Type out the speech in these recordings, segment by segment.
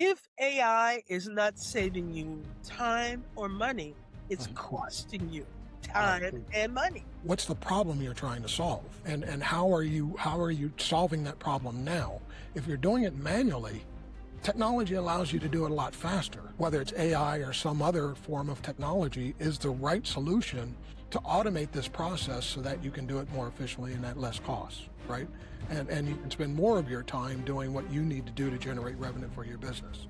If AI is not saving you time or money, it's Mhm. costing you I time see. and money. What's the problem you're trying to solve? And how are you solving that problem now? If you're doing it manually, technology allows you to do it a lot faster. Whether it's AI or some other form of technology is the right solution to automate this process so that you can do it more efficiently and at less cost, right? And you can spend more of your time doing what you need to do to generate revenue for your business.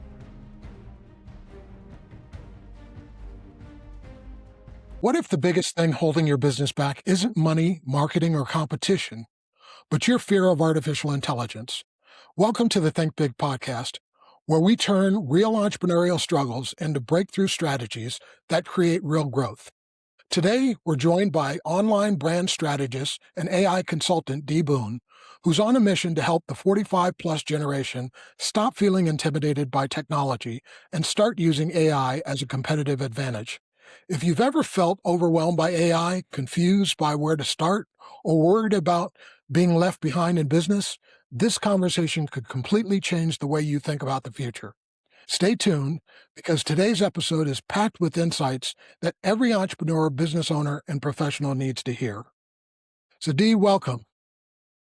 What if the biggest thing holding your business back isn't money, marketing, or competition, but your fear of artificial intelligence? Welcome to the Think Big podcast, where we turn real entrepreneurial struggles into breakthrough strategies that create real growth. Today, we're joined by online brand strategist and AI consultant Dee Boone, who's on a mission to help the 45 plus generation stop feeling intimidated by technology and start using AI as a competitive advantage. If you've ever felt overwhelmed by AI, confused by where to start, or worried about being left behind in business, this conversation could completely change the way you think about the future. Stay tuned because today's episode is packed with insights that every entrepreneur, business owner, and professional needs to hear. So, Dee, welcome.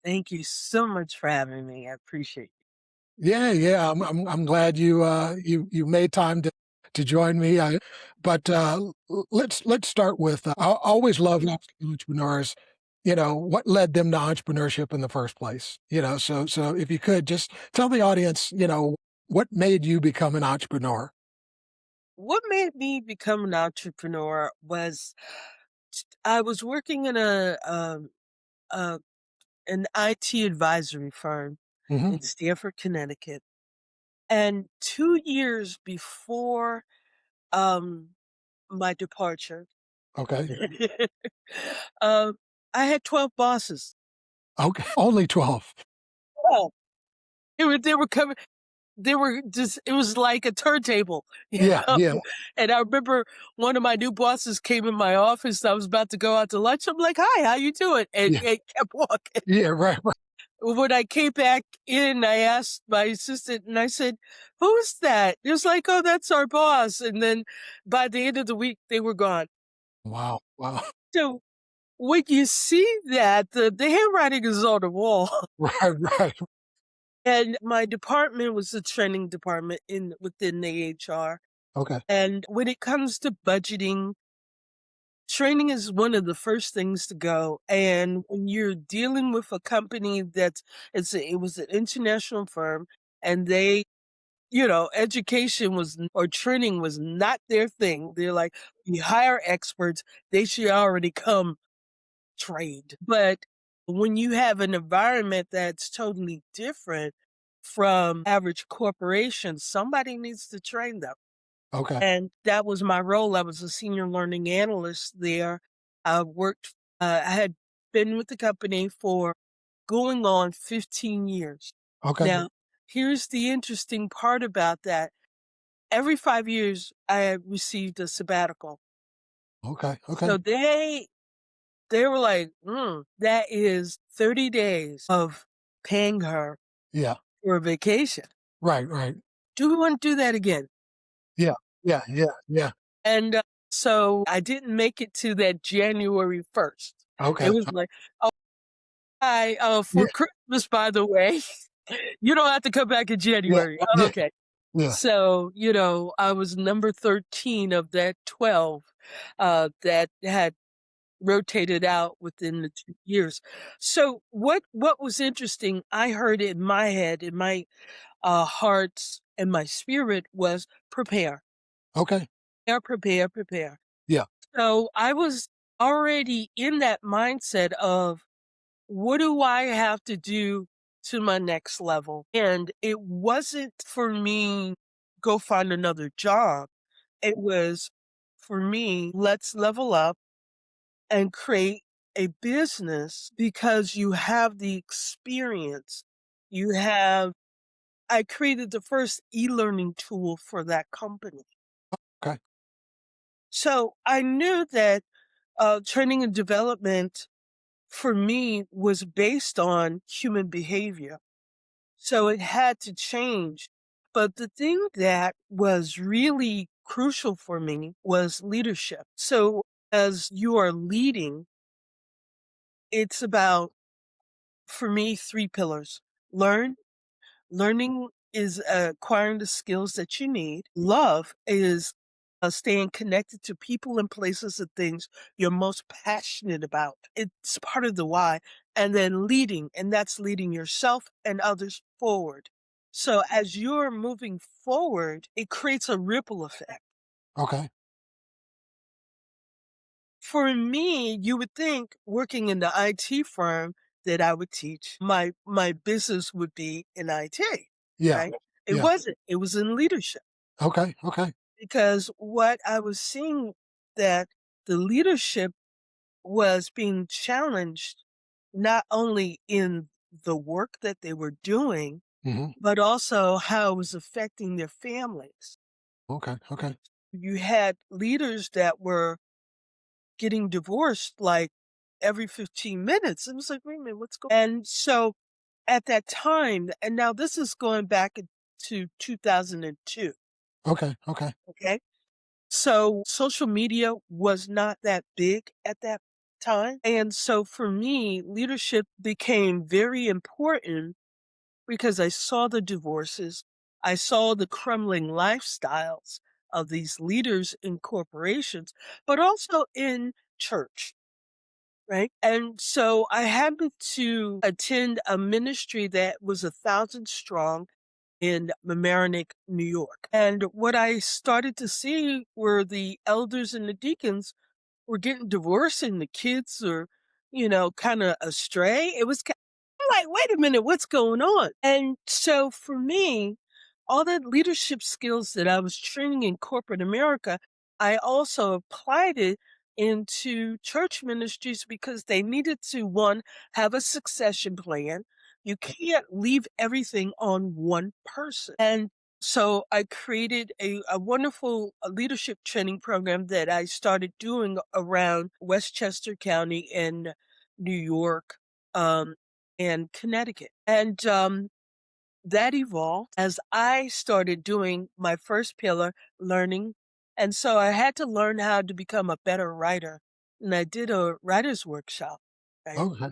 Thank you so much for having me. I appreciate Yeah. I'm glad you made time to join me. Let's start with. I always love asking entrepreneurs. What led them to entrepreneurship in the first place. So if you could just tell the audience, what made you become an entrepreneur. What made me become an entrepreneur was I was working in a an IT advisory firm Hmm. in Stamford, Connecticut, and 2 years before um, my departure, Okay. um, I had 12 bosses. Okay. Only 12. Oh, they were coming. They were just it was like a turntable, you Yeah. know? Yeah. And I remember one of my new bosses came in my office. I was about to go out to lunch. I'm like, "Hi, how you doing?" And Yeah. it kept walking. Yeah. Right. Right. When I came back in, I asked my assistant and I said, "Who's that?" He was like, "Oh, that's our boss." And then by the end of the week, they were gone. Wow. Wow. So when you see that, the handwriting is on the wall. Right. Right. And my department was the training department in within the HR. Okay. And when it comes to budgeting, training is one of the first things to go. And when you're dealing with a company it was an international firm, and education or training was not their thing. They're like, we hire experts; they should already come trained. But when you have an environment that's totally different from average corporations, somebody needs to train them. Okay. And that was my role. I was a senior learning analyst there. I had been with the company for going on 15 years. Okay. Now, here's the interesting part about that. Every 5 years, I received a sabbatical. Okay. Okay. So they were like, that is 30 days of paying her Yeah. for a vacation. Right. Right. Do we want to do that again? Yeah. Yeah. Yeah. Yeah. And so I didn't make it to that January 1st. It Okay. was like, "Oh, hi, Yeah. for Christmas, by the way, you don't have to come back in Yeah. January." "Oh, Yeah. okay." Yeah. So, I was number 13 of that 12 that had rotated out within the 2 years. So what was interesting, I heard it in my head, in my, heart and my spirit was prepare, Okay. prepare, prepare. Yeah. So I was already in that mindset of what do I have to do to my next level? And it wasn't for me go find another job. It was for me, let's level up and create a business because you have the experience. You have I created the first e-learning tool for that company. Okay. So I knew that training and development for me was based on human behavior. So it had to change. But the thing that was really crucial for me was leadership. So as you are leading, it's about, for me, three pillars. Learn. Learning is acquiring the skills that you need. Love is staying connected to people and places and things you're most passionate about. It's part of the why. And then leading, and that's leading yourself and others forward. So as you're moving forward, it creates a ripple effect. Okay. For me, you would think working in the IT firm that I would teach, my business would be in IT, Yeah. right? It Yeah. wasn't. It was in leadership Okay. Okay. because what I was seeing that the leadership was being challenged not only in the work that they were doing, Hmm. but also how it was affecting their families. Okay. Okay. You had leaders that were getting divorced like every 15 minutes. It was like, wait a minute, what's going on? And so at that time, and now this is going back to 2002. Okay. Okay. Okay. So social media was not that big at that time. And so for me, leadership became very important because I saw the divorces. I saw the crumbling lifestyles of these leaders in corporations, but also in church. Right? And so I happened to attend a ministry that was 1,000 strong in Mamaroneck, New York. And what I started to see were the elders and the deacons were getting divorced and the kids are, kind of astray. I'm like, wait a minute, what's going on? And so for me, all the leadership skills that I was training in corporate America, I also applied it into church ministries because they needed to, one, have a succession plan. You can't leave everything on one person. And so I created a wonderful leadership training program that I started doing around Westchester County in New York. Um, and Connecticut. And that evolved as I started doing my first pillar, learning. And so I had to learn how to become a better writer. And I did a writer's workshop. Right. Okay.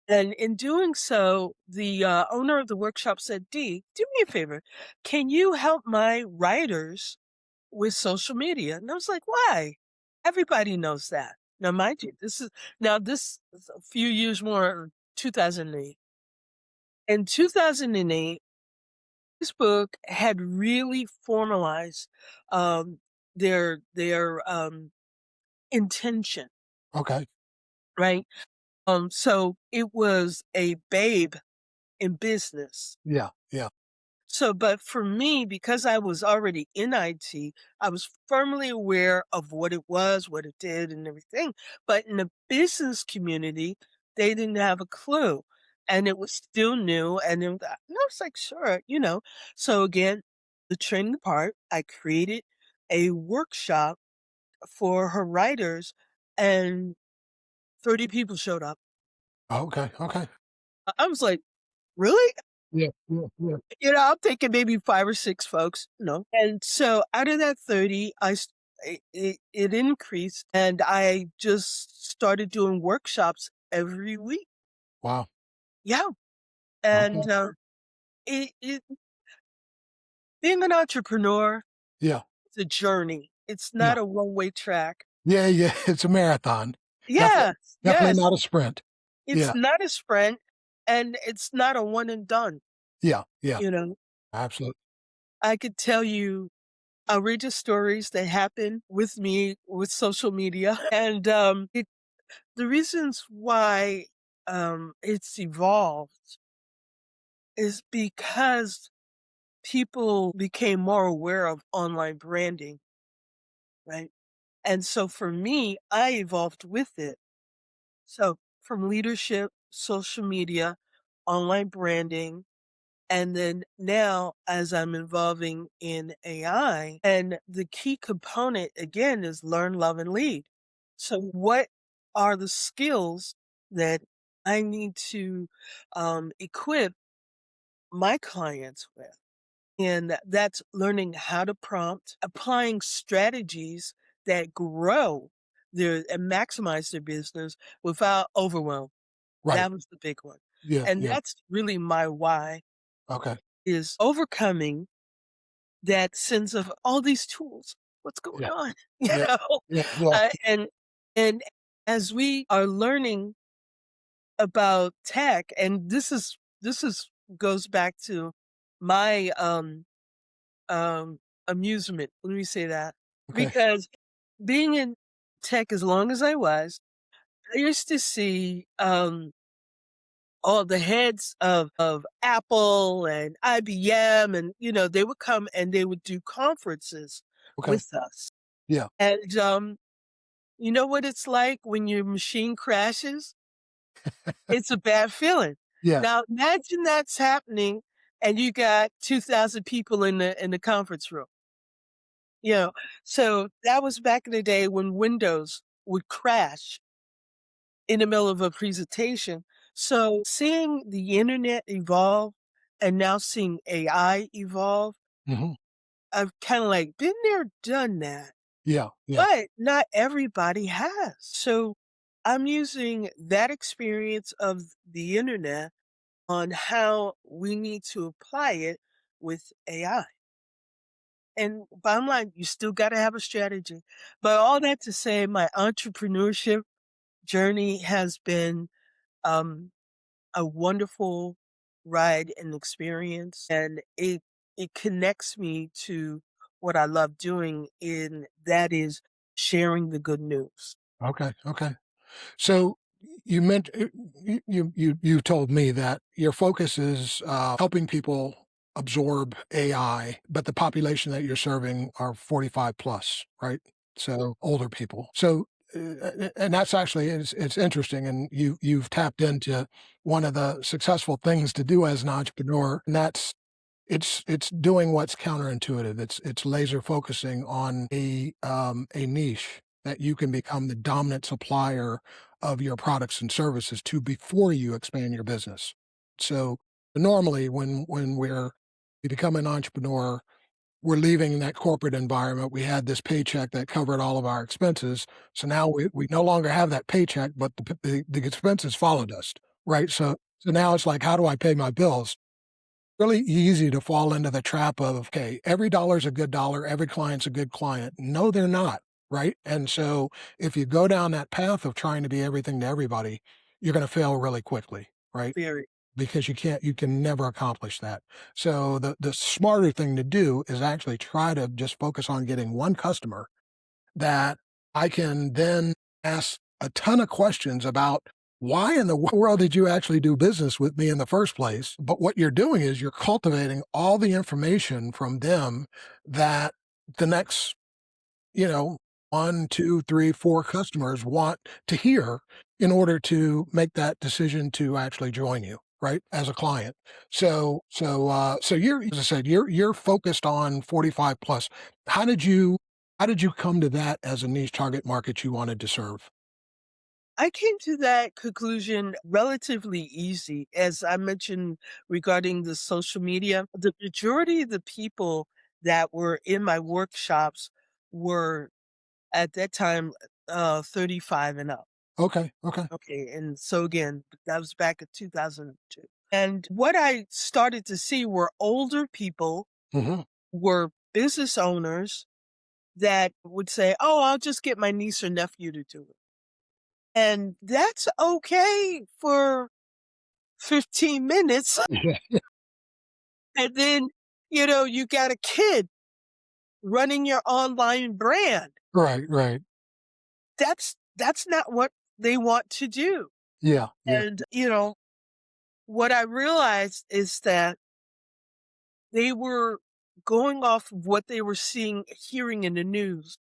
And in doing so, the owner of the workshop said, Dee, do me a favor. Can you help my writers with social media? And I was like, why? Everybody knows that. Now, mind you, this is a few years more, 2008. In 2008, Facebook had really formalized, their intention, Okay. right? So it was a babe in business. Yeah. Yeah. So, but for me, because I was already in IT, I was firmly aware of what it was, what it did, and everything. But in the business community, they didn't have a clue. And it was still new. And I was like, sure. So again, the training part, I created a workshop for her writers, and 30 people showed up. Okay. Okay. I was like, really? Yeah. Yeah. Yeah. I'm thinking maybe 5 or 6 folks, no. And so out of that 30, it increased, and I just started doing workshops every week. Wow. Yeah, and, Okay. it being an entrepreneur Yeah. is a journey. It's Yeah. not a one-way track. Yeah. Yeah. It's a marathon. Definitely. Yes, Definitely yes. not a sprint. It's Yeah. not a sprint, and it's not a one and done, Yeah. Yeah. you know? Absolutely. I could tell you outrageous stories that happen with me with social media, and, the reasons why, it's evolved is because people became more aware of online branding, right? And so for me, I evolved with it. So from leadership, social media, online branding, and then now as I'm involving in AI, and the key component again is learn, love, and lead. So what are the skills that I need to equip my clients with? And that's learning how to prompt, applying strategies that grow their and maximize their business without overwhelm. Right. That was the big one. Yeah, And yeah. that's really my why Okay. is overcoming that sense of all these tools. What's going Yeah, on? yeah, yeah, yeah. Uh, and and as we are learning about tech, and this is goes back to my um amusement. Let me say that Okay, because being in tech as long as I was, I used to see all the heads of Apple and IBM, and they would come and they would do conferences okay. with us. Yeah, And you know what it's like when your machine crashes? It's a bad feeling. yeah. Now imagine that's happening and you got 2,000 people in the conference room. You know, so that was back in the day when Windows would crash in the middle of a presentation. So seeing the internet evolve and now seeing AI evolve, Mhm. I've kind of like been there, done that. Yeah, yeah. But not everybody has. So I'm using that experience of the internet on how we need to apply it with AI. And bottom line, you still got to have a strategy. But all that to say, my entrepreneurship journey has been um, a wonderful ride and experience, and it connects me to what I love doing. In that is sharing the good news. Okay, okay. So you meant you told me that your focus is helping people absorb AI, but the population that you're serving are 45 plus, right? So older people. So and that's actually it's interesting, and you've tapped into one of the successful things to do as an entrepreneur, and that's it's doing what's counterintuitive. It's laser focusing on a niche that you can become the dominant supplier of your products and services to before you expand your business. So normally when we become an entrepreneur, we're leaving that corporate environment. We had this paycheck that covered all of our expenses. So now we no longer have that paycheck, but the expenses followed us, right? So now it's like, how do I pay my bills? Really easy to fall into the trap of, okay, every dollar's a good dollar, every client's a good client. No, they're not, right? And so if you go down that path of trying to be everything to everybody, you're going to fail really quickly, right? Very, Because you can never accomplish that. So the smarter thing to do is actually try to just focus on getting one customer that I can then ask a ton of questions about why in the world did you actually do business with me in the first place? But what you're doing is you're cultivating all the information from them that the next, you know, one, two, three, four customers want to hear in order to make that decision to actually join you, right, as a client. So you're, as I said, you're focused on 45 plus. How did you how did you come to that as a niche target market you wanted to serve? I came to that conclusion relatively easy. As I mentioned regarding the social media, the majority of the people that were in my workshops were at that time 35 and up. Okay, okay. Okay. And so again, that was back in 2002. And what I started to see were older people, Mhm. were business owners that would say, "Oh, I'll just get my niece or nephew to do it." And that's okay for 15 minutes. Yeah. And then, you got a kid running your online brand. Right, right. That's not what they want to do. Yeah, yeah. And, what I realized is that they were going off of what they were seeing, hearing in the news.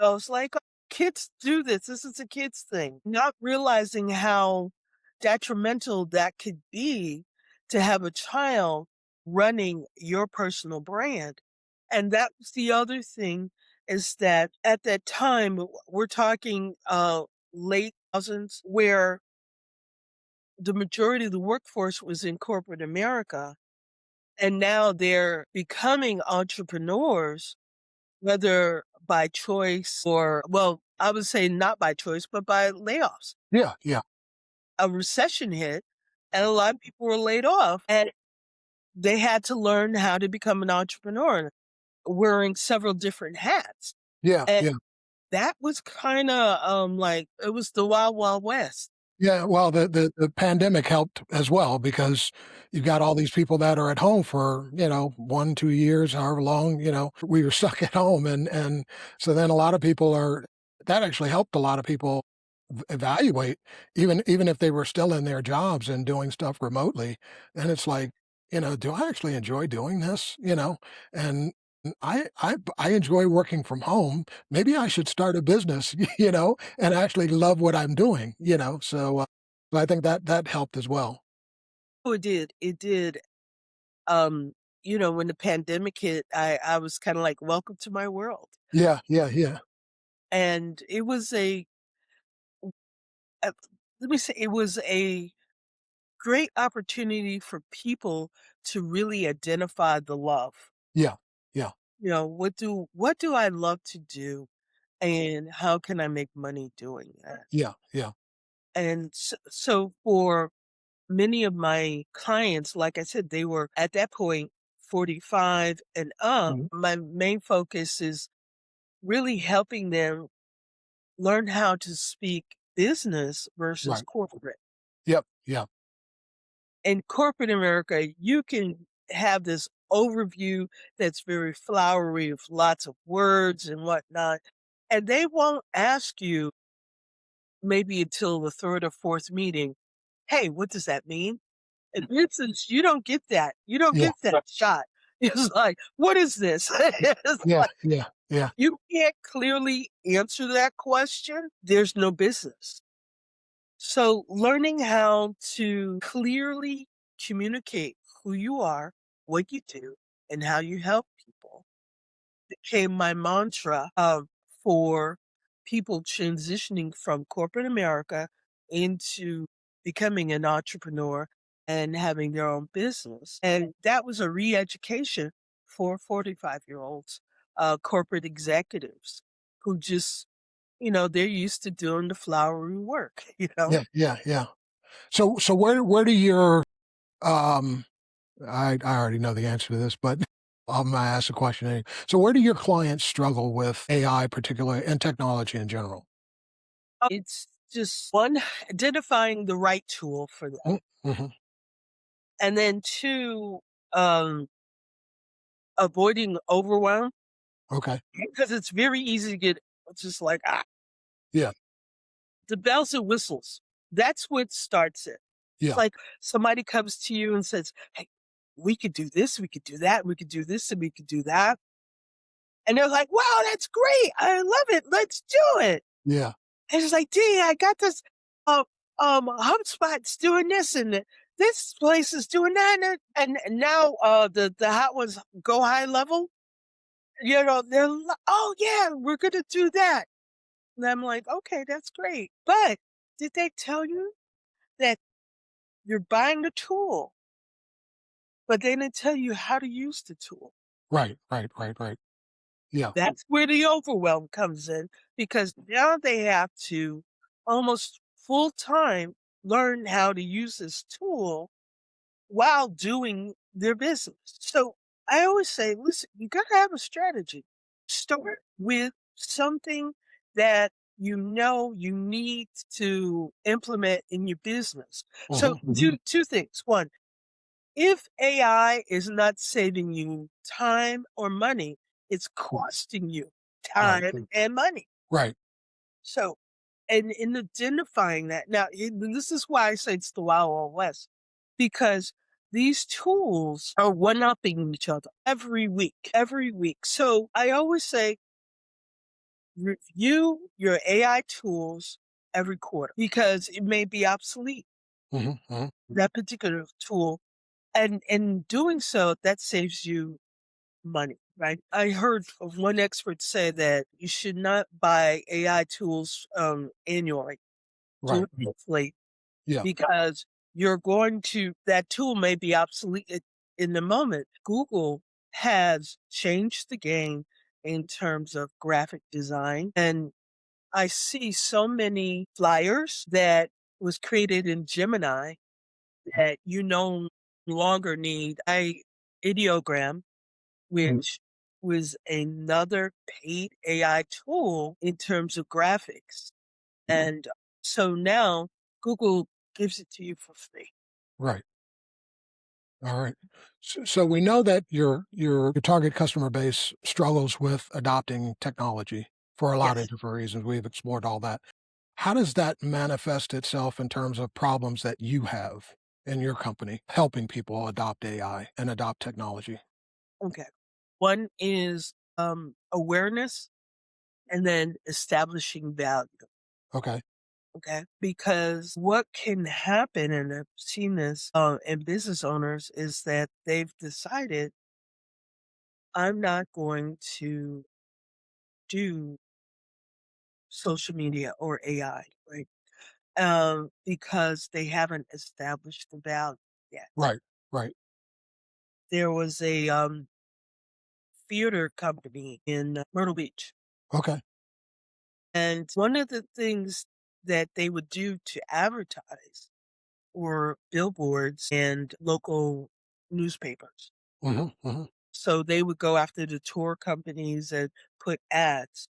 I was like, "Oh, kids do this. This is a kids thing." Not realizing how detrimental that could be to have a child running your personal brand. And that was the other thing is that at that time, we're talking late thousands, where the majority of the workforce was in corporate America. And now they're becoming entrepreneurs, whether by choice or, well, I would say not by choice, but by layoffs. Yeah, yeah, A recession hit and a lot of people were laid off and they had to learn how to become an entrepreneur, wearing several different hats. yeah, And yeah. that was kinda, like, it was the wild, wild west. Yeah, well, the pandemic helped as well because you've got all these people that are at home for, 1, 2 years, however long, we were stuck at home, and so then a lot of people are that actually helped a lot of people evaluate even if they were still in their jobs and doing stuff remotely, and it's like, "Do I actually enjoy doing this?" And I enjoy working from home. Maybe I should start a business, and actually love what I'm doing, so I think that helped as well. Oh, it did. Um, when the pandemic hit, I was kinda like, "Welcome to my world." Yeah, yeah, yeah, And it was a let me say, it was a great opportunity for people to really identify the love. yeah, yeah, What do I love to do, and how can I make money doing that? yeah, yeah, And so for many of my clients, like I said, they were at that point 45 and up. mhm, My main focus is really helping them learn how to speak business versus right. corporate. Yep, yeah, In corporate America, you can have this overview that's very flowery with lots of words and whatnot, and they won't ask you maybe until the third or fourth meeting, "Hey, what does that mean?" In instance, you don't get that. You don't yeah, get that shot. It's like, "What is this?" It's yeah, like, yeah, yeah, you can't clearly answer that question, there's no business. So, learning how to clearly communicate who you are, what you do, and how you help people became my mantra for people transitioning from corporate America into becoming an entrepreneur and having their own business. And that was a re education for 45-year-olds, corporate executives who just, they're used to doing the flowery work, yeah, yeah, yeah. So where do your, um I already know the answer to this, but I'm gonna ask a question anyway. So where do your clients struggle with AI particularly and technology in general? It's just one, identifying the right tool for them. Mm, mhm, And then two, um, avoiding overwhelm okay. because it's very easy to get just like, Yeah, the bells and whistles. That's what starts it. It's yeah, like somebody comes to you and says, "Hey, we could do this, we could do that, we could do this, and we could do that." And they're like, "Wow, that's great. I love it. Let's do it." yeah, And it's like, "Gee, I got this, uh, HubSpot's doing this and this place is doing that. And now, the hot ones go high level. They're like, "Oh yeah, we're gonna do that." And I'm like, "Okay, that's great. But did they tell you that you're buying the tool, but they didn't tell you how to use the tool?" right, right, right, right. Yeah, That's where the overwhelm comes in because now they have to almost full time learn how to use this tool while doing their business. So I always say, listen, you got to have a strategy. Start with something that you need to implement in your business. So mhm, two things. One, if AI is not saving you time or money, it's costing you right, time and money. right, So, and in identifying that, now, this is why I say it's the Wild Wild West, because these tools are one upping each other every week, every week. So I always say review your AI tools every quarter because it may be obsolete, mhm, mhm, that particular tool. And in doing so, that saves you money, right? I heard of one expert say that you should not buy AI tools annually to right, inflate yeah, because you're going to that tool may be obsolete. in the moment, Google has changed the game in terms of graphic design. And I see so many flyers that was created in Gemini that you no longer need a ideogram, which was another paid AI tool in terms of graphics. And so now Google gives it to you for free. Right. All right. So we know that your target customer base struggles with adopting technology for a lot of Yes. different reasons. We've explored all that. How does that manifest itself in terms of problems that you have in your company helping people adopt AI and adopt technology? Okay. One is awareness and then establishing value. Okay. Okay. Because what can happen, and I've seen this in business owners, is that they've decided I'm not going to do social media or AI, right? Because they haven't established the value yet. Right. Right. There was a theater company in Myrtle Beach. Okay. And one of the things that they would do to advertise were billboards and local newspapers. Hmm. Hmm. So they would go after the tour companies and put ads.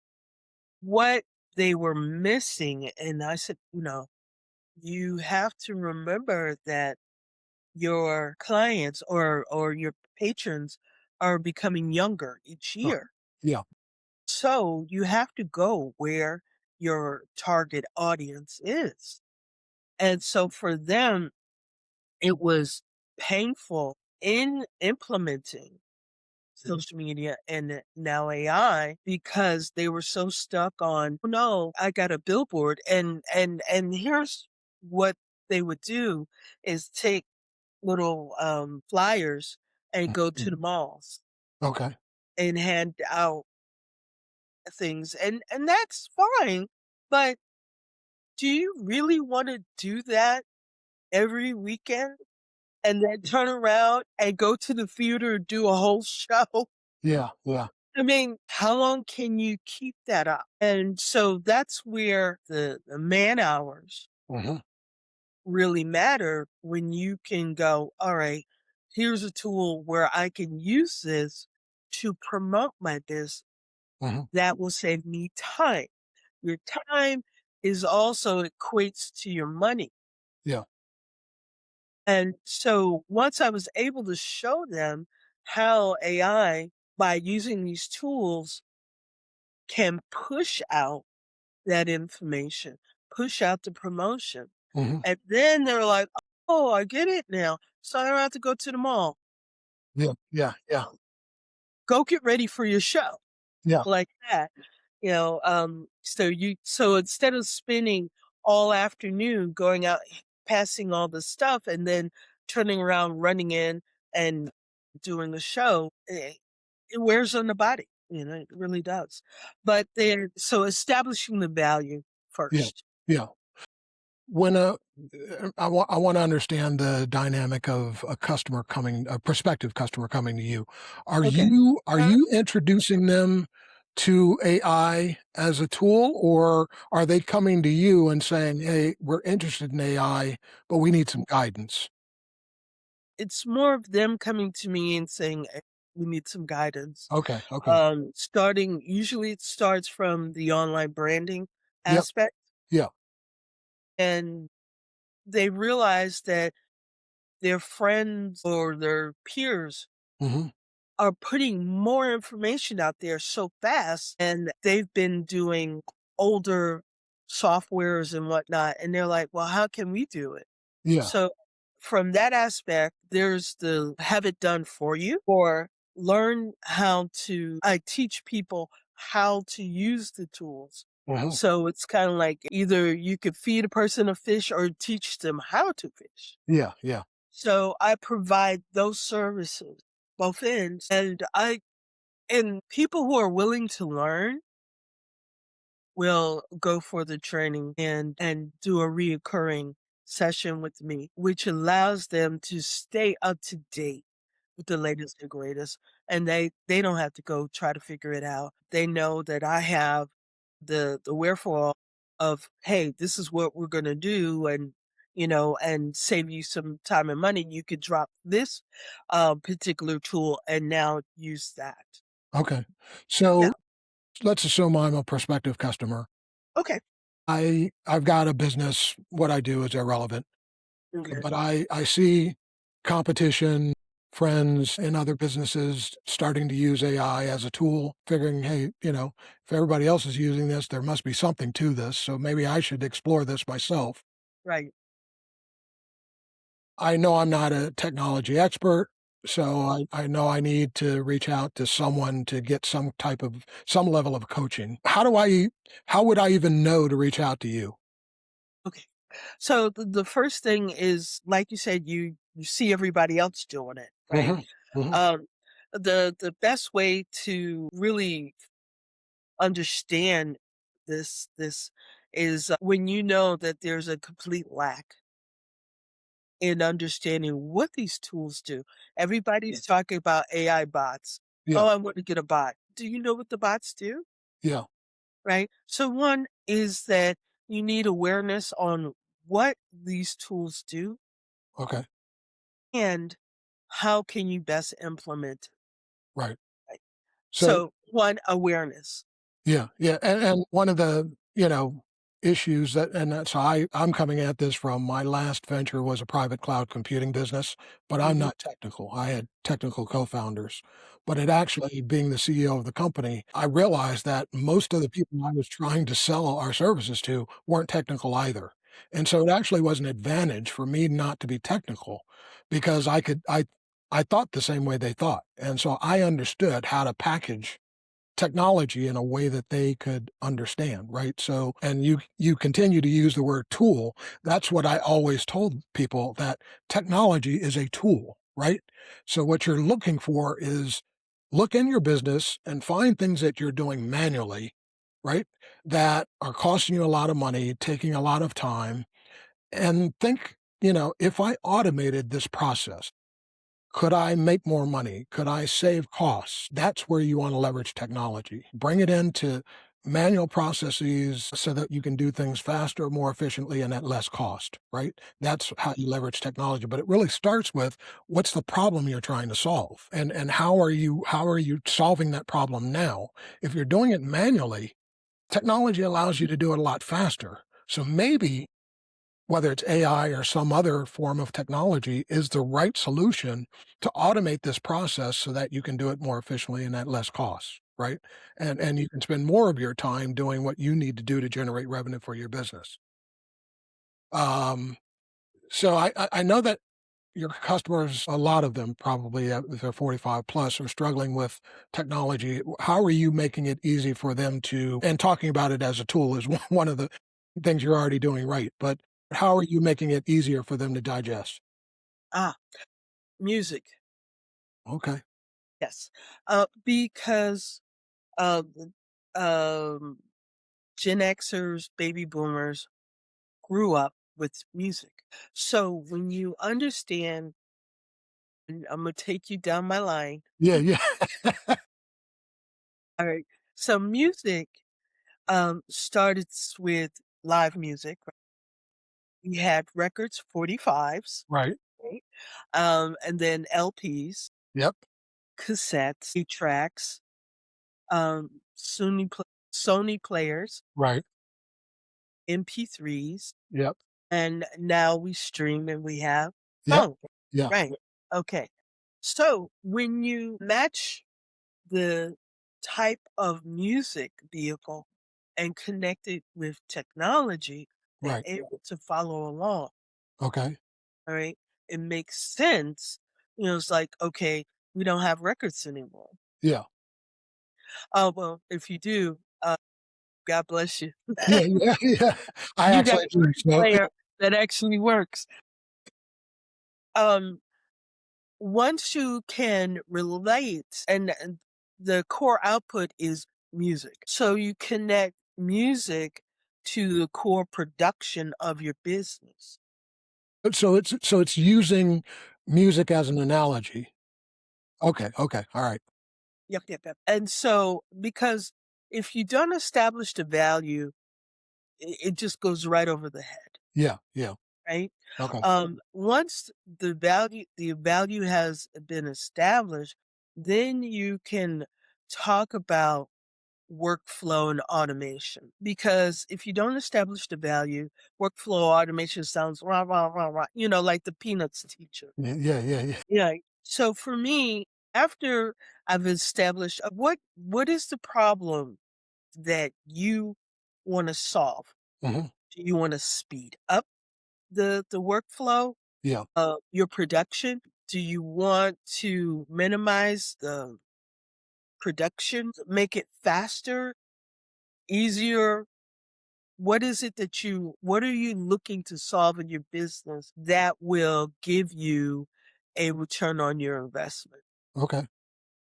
What they were missing, and I said, you have to remember that your clients or your patrons are becoming younger each year. Yeah. So you have to go where your target audience is. And so for them, it was painful in implementing social media and now AI because they were so stuck on, "Oh, no, I got a billboard." And here's what they would do is take little flyers and go to the Mhm. malls Okay. and hand out things. And that's fine, but do you really want to do that every weekend and then turn around and go to the theater and do a whole show? Yeah. Yeah. I mean, how long can you keep that up? And so that's where the man hours Hmm. really matter when you can go, all right, here's a tool where I can use this to promote my business. Hmm. That will save me time. Your time is also equates to your money. Yeah. And so once I was able to show them how AI, by using these tools, can push out that information, push out the promotion. Hmm. And then they're like, "Oh, I get it now. So I don't have to go to the mall. Yeah. Yeah. Yeah. Go get ready for your show." Yeah. Like that. So instead of spending all afternoon going out passing all the stuff and then turning around, running in and doing the show, it wears on the body. It really does. But then so establishing the value Yeah. first. Yeah. When I want to understand the dynamic of a prospective customer coming to you. Okay. Are Uh, you introducing them to AI as a tool, or are they coming to you and saying, "Hey, we're interested in AI, but we need some guidance"? it's more of them coming to me and saying, we need some guidance. Okay. Okay. Starting usually it starts from the online branding Yep. aspect, Yeah. and they realize that their friends or their peers Hmm. are putting more information out there so fast, and they've been doing older softwares and whatnot, and they're like, "Well, how can we do it?" Yeah. So, from that aspect, there's the have it done for you or learn how to I teach people how to use the tools. Hmm. So it's kind of like either you could feed a person a fish or teach them how to fish. Yeah. Yeah. So I provide those services, both ends, and people who are willing to learn will go for the training and do a reoccurring session with me, which allows them to stay up to date with the latest and greatest, and they don't have to go try to figure it out. They know that I have the wherefore of, "Hey, this is what we're gonna do," and, and save you some time and money. You could drop this, particular tool and now use that. Okay. Yeah, So let's assume I'm a prospective customer. okay, I've got a business. What I do is irrelevant, okay, but I see competition, friends in other businesses starting to use AI as a tool, figuring, hey, if everybody else is using this, there must be something to this. So maybe I should explore this myself. right, I know I'm not a technology expert, so I know I need to reach out to someone to get some level of coaching. How would I even know to reach out to you? okay. So the first thing is, like you said, you see everybody else doing it, right? Mhm, mhm. Um, the best way to really understand this is when you know that there's a complete lack in understanding what these tools do. Everybody's talking about AI bots. Yeah, Oh, I want to get a bot. Do you know what the bots do? yeah, Right? So one is that you need awareness on what these tools do okay, and how can you best implement it. right. Right? So So one, awareness. yeah, yeah, and one of the, issues and that's I'm coming at this from my last venture was a private cloud computing business, but I'm Mhm. not technical. I had technical co-founders. But it actually being the CEO of the company, I realized that most of the people I was trying to sell our services to weren't technical either. And so it actually was an advantage for me not to be technical because I thought the same way they thought. And so I understood how to package technology in a way that they could understand, right? So, and you continue to use the word tool. That's what I always told people, that technology is a tool, right? So what you're looking for is look in your business and find things that you're doing manually, right? That are costing you a lot of money, taking a lot of time, and think, if I automated this process, could I make more money? Could I save costs? That's where you want to leverage technology. Bring it into manual processes so that you can do things faster, more efficiently, and at less cost, right? That's how you leverage technology. But it really starts with what's the problem you're trying to solve? And how are you solving that problem now? If you're doing it manually, technology allows you to do it a lot faster. So maybe whether it's AI or some other form of technology, is the right solution to automate this process so that you can do it more efficiently and at less cost, right? And you can spend more of your time doing what you need to do to generate revenue for your business. Um, so I know that your customers, a lot of them probably, if they're 45 plus, are struggling with technology. How are you making it easy for them to, and talking about it as a tool is one of the things you're already doing right, but how are you making it easier for them to digest? Ah, music. Okay. Yes. Because the, Gen Xers, baby boomers grew up with music. So when you understand, and I'm gonna take you down my line. Yeah, yeah. All right. So music started with live music. We had records, 45s, Right. right? And then LPs, Yep. cassettes, 8 tracks, Sony players, Right. MP3s, Yep. and now we stream and we have Yep. phone. Yeah. Right. Okay. So when you match the type of music vehicle and connect it with technology, they're Right. able to follow along. Okay. All right. It makes sense. It's like, okay, we don't have records anymore. Yeah. Oh, well, if you do, God bless you. Yeah. Yeah. Yeah. I You got actually a do. record So player that actually works. Um, Once you can relate, and the core output is music. So you connect music to the core production of your business. so it's using music as an analogy. Okay, okay, alright. Yep, yep, yep. And so, because if you don't establish the value, it just goes right over the head, Yeah, yeah, right? okay. Once the value has been established, then you can talk about workflow and automation. Because if you don't establish the value, workflow automation sounds rah rah rah rah, like the Peanuts teacher. Yeah, yeah, yeah, yeah. Yeah. So for me, after I've established what is the problem that you want to solve? Mhm. Do you want to speed up the workflow, Yeah, your production? Do you want to minimize the production, make it faster, easier? What are you looking to solve in your business that will give you a return on your investment? okay,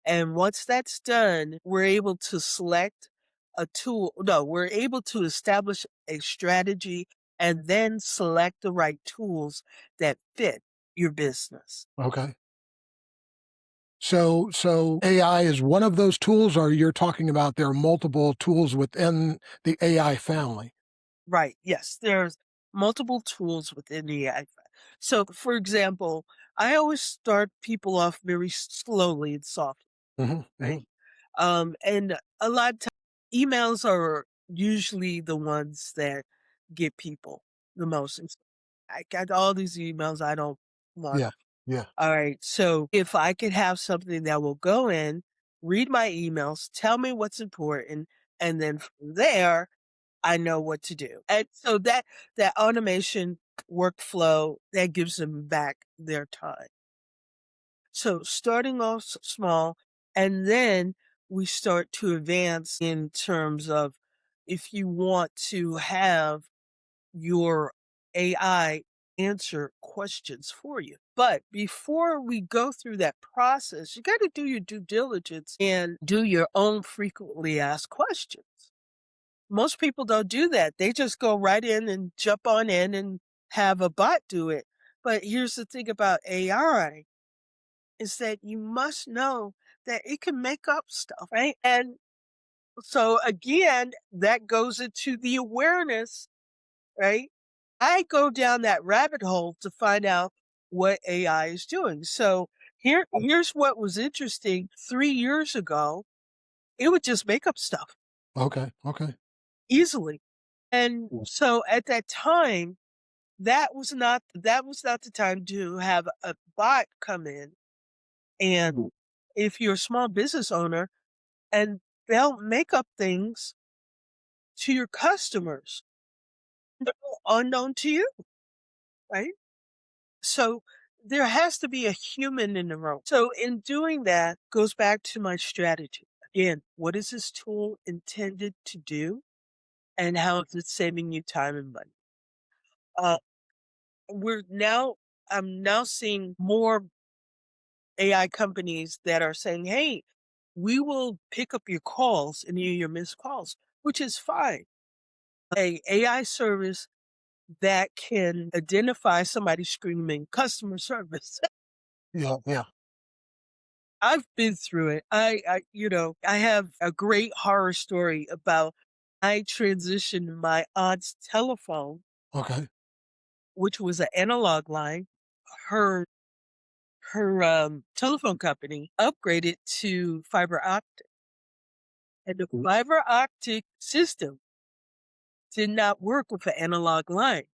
And once that's done, we're able to select a tool. No, we're able to establish a strategy and then select the right tools that fit your business. okay. So AI is one of those tools, or you're talking about there are multiple tools within the AI family? Right. Yes. There's multiple tools within the AI. So, for example, I always start people off very slowly and softly, Mhm, mhm. right? And a lot of times, emails are usually the ones that get people the most. And so I got all these emails I don't want. Yeah, yeah, All right. So if I could have something that will go in, read my emails, tell me what's important, and then from there, I know what to do. And so that automation workflow that gives them back their time. So starting off small, and then we start to advance in terms of if you want to have your AI answer questions for you. But before we go through that process, you got to do your due diligence and do your own frequently asked questions. Most people don't do that. They just go right in and jump on in and have a bot do it. But here's the thing about AI is that you must know that it can make up stuff, right? And so again, that goes into the awareness, right? I go down that rabbit hole to find out what AI is doing. So here's what was interesting. 3 years ago, it would just make up stuff okay, okay. easily. And Mm, so at that time, that was not the time to have a bot come in. And if you're a small business owner, and they'll make up things to your customers unknown to you, right? So there has to be a human in the room. So in doing that goes back to my strategy. Again, what is this tool intended to do and how is it saving you time and money? Uh, we're now I'm now seeing more AI companies that are saying, "Hey, we will pick up your calls and your missed calls," which is fine. A AI service that can identify somebody screaming customer service. yeah, yeah, I've been through it. I have a great horror story about I transitioned my aunt's telephone, okay. which was an analog line. Her telephone company upgraded to fiber optic, and the Mm, fiber optic system did not work with an analog line.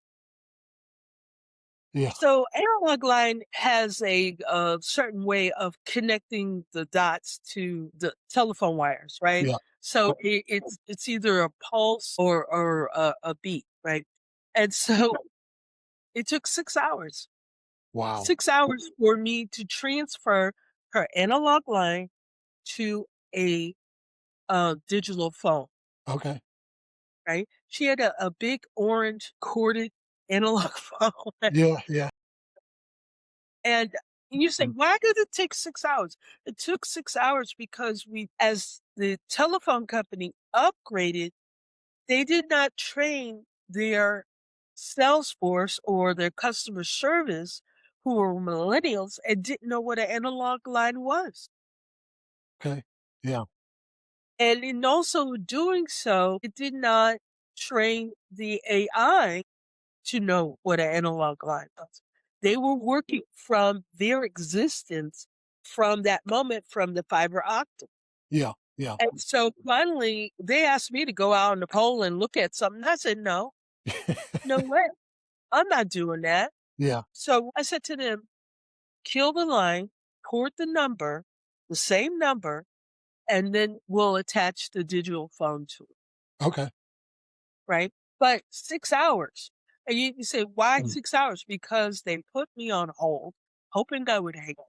yeah, So analog line has a certain way of connecting the dots to the telephone wires, right? yeah. So it's either a pulse or a beat, right? And so it took 6 hours, Wow, 6 hours for me to transfer her analog line to a digital phone, okay. right? She had a big orange corded analog phone. Yeah, yeah. And you say, Mm, "Why did it take 6 hours?" It took 6 hours because we as the telephone company upgraded, they did not train their sales force or their customer service who were millennials and didn't know what an analog line was. Okay. Yeah. And in also doing so, it did not train the AI to know what an analog line was. They were working from their existence from that moment from the fiber optic. Yeah. Yeah. And so finally, they asked me to go out on the pole and look at something. I said, no, no way. I'm not doing that. Yeah. So I said to them, kill the line, port the number, the same number, and then we'll attach the digital phone to it, Okay. right? But 6 hours. And you say, why Mm. 6 hours? Because they put me on hold, hoping I would hang up.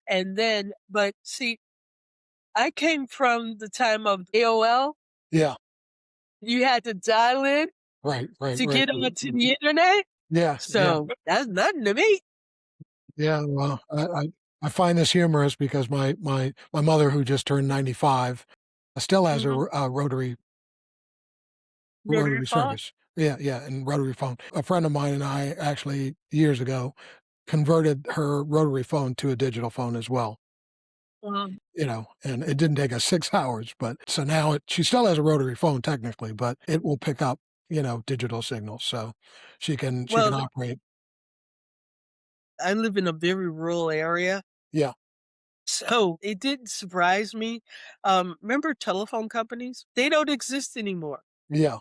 And then, but see, I came from the time of AOL. Yeah. You had to dial in Right. Right. to Right. get onto the internet. Yeah. Yeah. So that's nothing to me. Yeah. Well, I find this humorous because my mother, who just turned 95, still has a, Mhm. a Rotary rotary phone. service. Yeah. Yeah. And rotary phone. A friend of mine and I actually years ago converted her rotary phone to a digital phone as well. Um, And it didn't take us 6 hours, but so now she still has a rotary phone technically, but it will pick up, digital signals, so she can well, operate. I live in a very rural area, Yeah, so it didn't surprise me. Remember telephone companies? They don't exist anymore. yeah,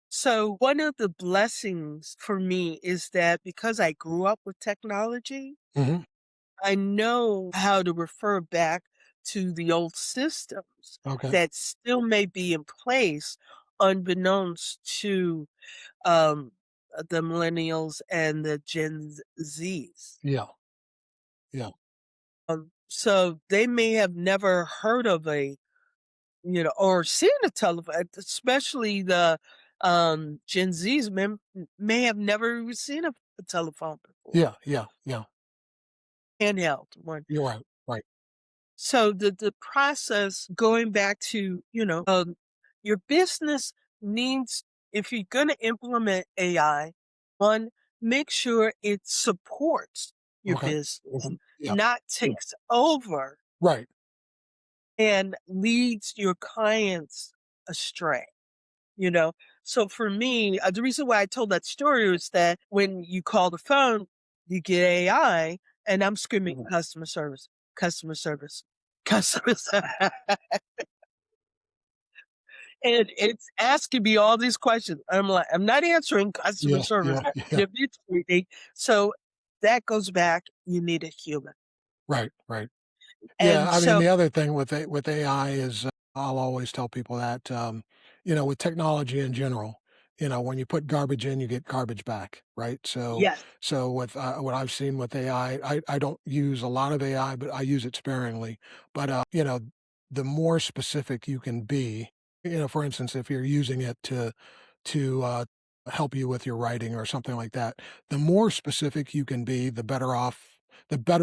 So one of the blessings for me is that because I grew up with technology, mhm, I know how to refer back to the old systems okay, that still may be in place unbeknownst to um, the millennials and the Gen Zs. yeah, yeah, So they may have never heard of or seen a telephone, especially the Gen Zs may have never even seen a telephone before, yeah, yeah, yeah, handheld one. you're right, right, So the process going back to, your business needs, if you're going to implement AI, one, make sure it supports your okay, business, yeah, not takes over right, and leads your clients astray. You know? So for me, the reason why I told that story was that when you call the phone, you get AI, and I'm screaming customer service, customer service. And it's asking me all these questions. I'm like, I'm not answering customer yeah, service. yeah, yeah, You're irritating. So that goes back, you need a human. right, right. Yeah, And I mean, so the other thing with AI is, I'll always tell people that, with technology in general, when you put garbage in, you get garbage back, right? So yes, so with, what I've seen with AI, I don't use a lot of AI, but I use it sparingly. But, the more specific you can be, for instance, if you're using it to help you with your writing or something like that, the more specific you can be, the better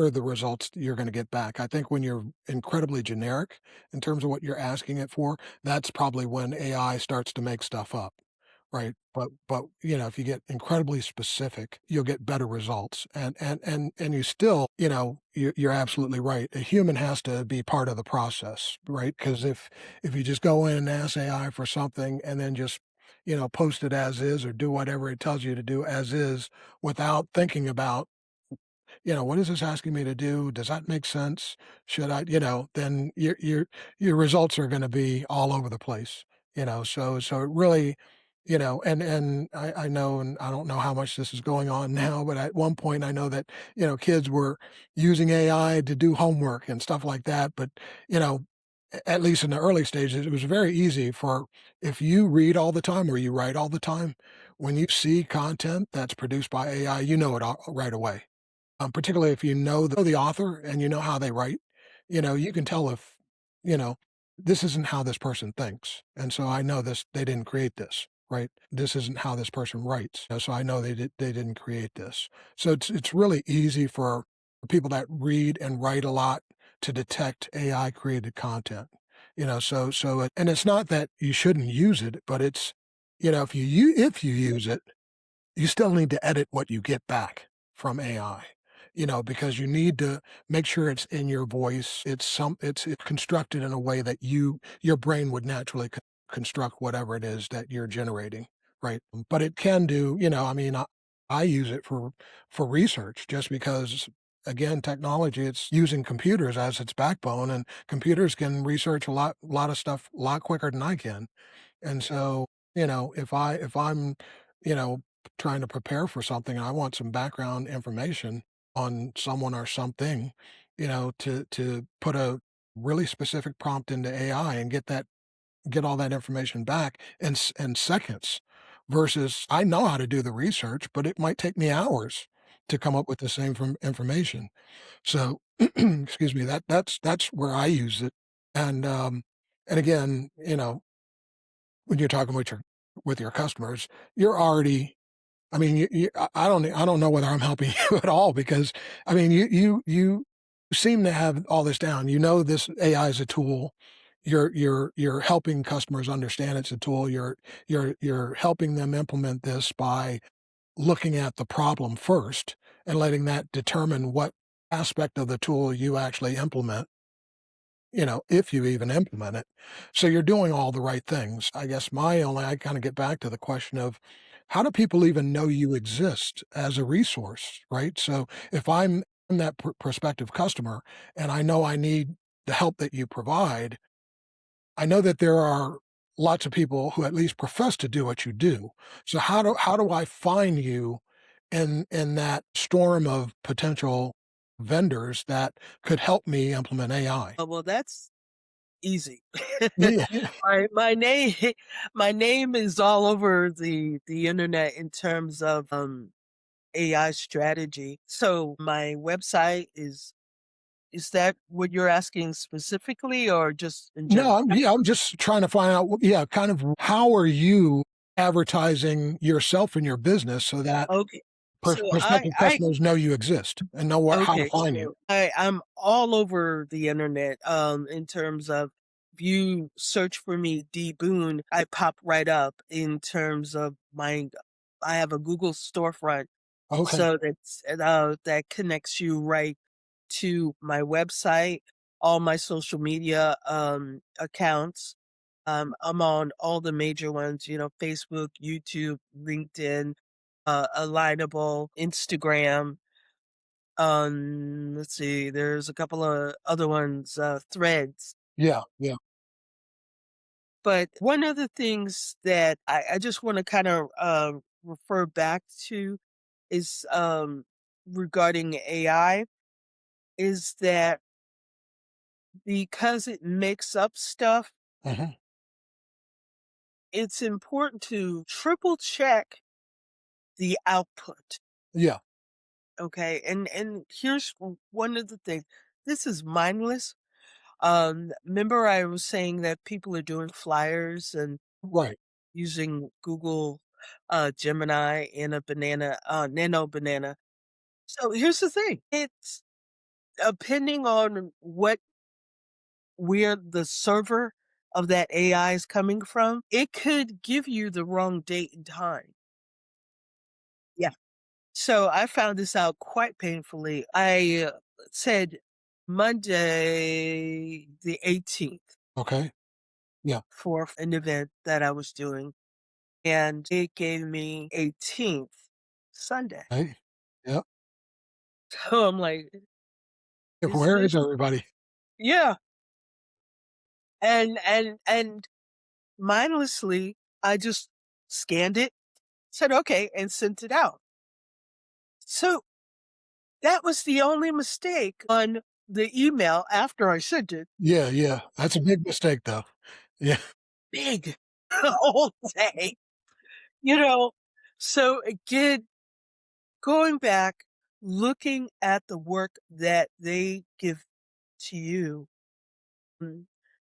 the results you're gonna get back. I think when you're incredibly generic in terms of what you're asking it for, that's probably when AI starts to make stuff up, right? But, if you get incredibly specific, you'll get better results. And you still, you're absolutely right. A human has to be part of the process, right? Because if you just go in and ask AI for something and then just, post it as is or do whatever it tells you to do as is without thinking about, what is this asking me to do? Does that make sense? Should I, then your results are going to be all over the place, so it really, and I know, and I don't know how much this is going on now, but at one point I know that, kids were using AI to do homework and stuff like that. But, you know, at least in the early stages, it was very easy for, if you read all the time or you write all the time, when you see content that's produced by AI, you know it right away, particularly if you know the author and you know how they write. You can tell if, you know, this isn't how this person thinks. And so I know they didn't create this, right? This isn't how this person writes. So I know they didn't create this. So it's really easy for people that read and write a lot to detect AI created content. And it's not that you shouldn't use it, but it's, if you use it, you still need to edit what you get back from AI, because you need to make sure it's in your voice. It's constructed in a way that your brain would naturally construct whatever it is that you're generating, right? But it can do, I mean, I use it for research just because again, technology, it's using computers as its backbone, and computers can research a lot of stuff a lot quicker than I can. And so, if I'm, you know, trying to prepare for something, I want some background information on someone or something, to put a really specific prompt into AI and get all that information back in seconds versus I know how to do the research, but it might take me hours to come up with the same information. So, excuse me, that's where I use it. And again, when you're talking with your customers, you're already I mean, I don't know whether I'm helping you at all because, I mean, you seem to have all this down. You know this AI is a tool. You're helping customers understand it's a tool. You're helping them implement this by looking at the problem first and letting that determine what aspect of the tool you actually implement, if you even implement it. So you're doing all the right things. I kind of get back to the question of how do people even know you exist as a resource, right? So if I'm that prospective customer and I know I need the help that you provide, I know that there are lots of people who at least profess to do what you do. So how do I find you in that storm of potential vendors that could help me implement AI? Well, that's easy. Yeah. My name my name is all over the internet in terms of, AI strategy. So my website is that what you're asking specifically or just in No, general? I'm just trying to find out, yeah, kind of how are you advertising yourself and your business so that Okay. So prospective I customers know you exist and know how to okay, find you? so I'm all over the internet, in terms of if you search for me, Dee Boone, I pop right up in terms of I have a Google storefront, Okay. so that connects you right to my website, all my social media, accounts. I'm on all the major ones, Facebook, YouTube, LinkedIn, Alignable, Instagram. Let's see, there's a couple of other ones, Threads. Yeah, yeah. But one of the things that I just want to kind of refer back to is regarding AI is that because it makes up stuff, Mhm. it's important to triple check the output. Yeah, Okay. And here's one of the things. This is mindless. Remember I was saying that people are doing flyers and right. using Google Gemini and a banana, nano banana. So here's the thing. It's depending on where the server of that AI is coming from, it could give you the wrong date and time. Yeah. So I found this out quite painfully. I said Monday the 18th Okay. Yeah. for an event that I was doing, and it gave me 18th Sunday. Hey. Yeah. So I'm like, is Where is this everybody? yeah. And mindlessly, I just scanned it, said okay, and sent it out. So that was the only mistake on the email after I sent it. Yeah, yeah. That's a big mistake though. Yeah. Big all day, you know. So again, going back, looking at the work that they give to you.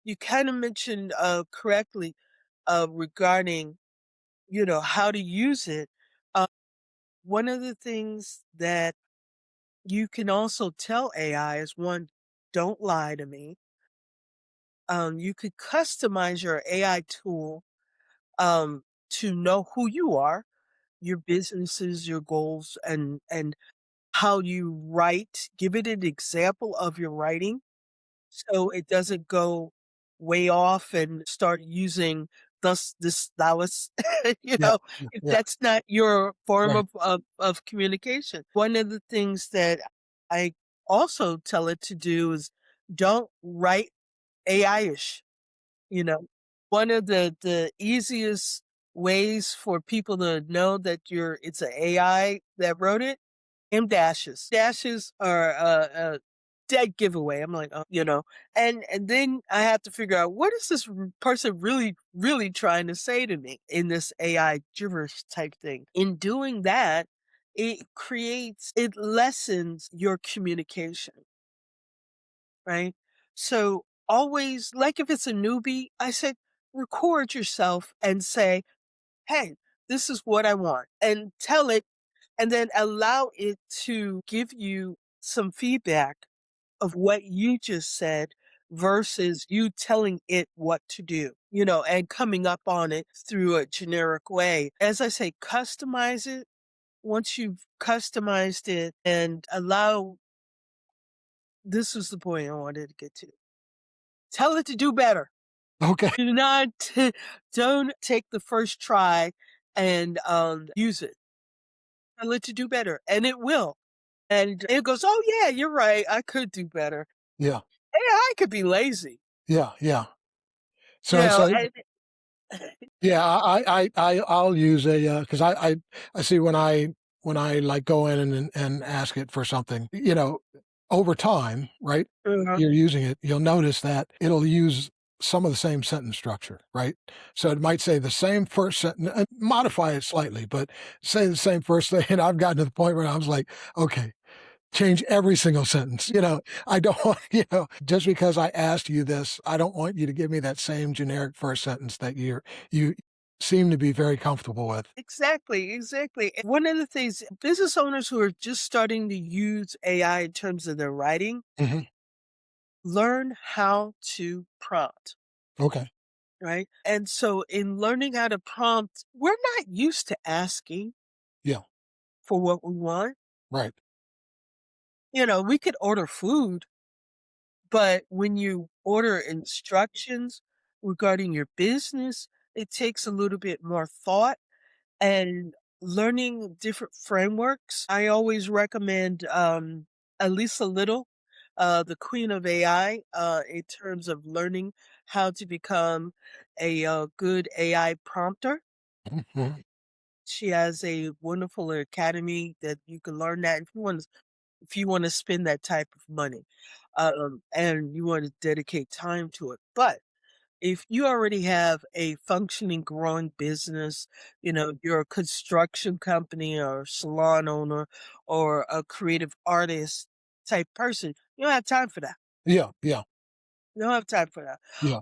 You kind of mentioned correctly regarding how to use it. Uh, One of the things that you can also tell AI is one, don't lie to me. You could customize your AI tool to know who you are, your businesses, your goals, and how you write, give it an example of your writing so it doesn't go way off and start using thus this thous, Yeah. if Yeah. that's not your form Right. of communication. One of the things that I also tell it to do is don't write AI-ish, you know. One of the easiest ways for people to know that it's an AI that wrote it, M dashes. Dashes are a dead giveaway. I'm like, and then I have to figure out what is this person really, really trying to say to me in this AI gibberish type thing. In doing that, it lessens your communication, right? So always, like if it's a newbie, I said, record yourself and say, hey, this is what I want, and tell it and then allow it to give you some feedback of what you just said versus you telling it what to do, and coming up on it through a generic way. As I say, customize it. Once you've customized it and allow, this is the point I wanted to get to. Tell it to do better. Okay. Do not, don't take the first try and use it. Tell it to do better, and it will. And it goes, "Oh, yeah, you're right, I could do better. Yeah. Yeah, I could be lazy." Yeah. Yeah. You So know, so and yeah, I'll use because I see when I like go in and ask it for something, over time, right? uh You're using it, you'll notice that it'll use some of the same sentence structure, right? So it might say the same first sentence, modify it slightly, but say the same first thing. And I've gotten to the point where I was like, okay, change every single sentence. I don't want, just because I asked you this, I don't want you to give me that same generic first sentence that you seem to be very comfortable with. exactly, exactly. And one of the things business owners who are just starting to use AI in terms of their writing, Mhm. learn how to prompt, Okay. right? And so in learning how to prompt, we're not used to asking Yeah. for what we want. Right. We could order food, but when you order instructions regarding your business, it takes a little bit more thought and learning different frameworks. I always recommend at least a little the queen of AI in terms of learning how to become a good AI prompter. Mhm. She has a wonderful academy that you can learn that if you want to spend that type of money, and you want to dedicate time to it. But if you already have a functioning, growing business, you're a construction company or salon owner or a creative artist type person, you don't have time for that. Yeah. Yeah. You don't have time for that. Yeah.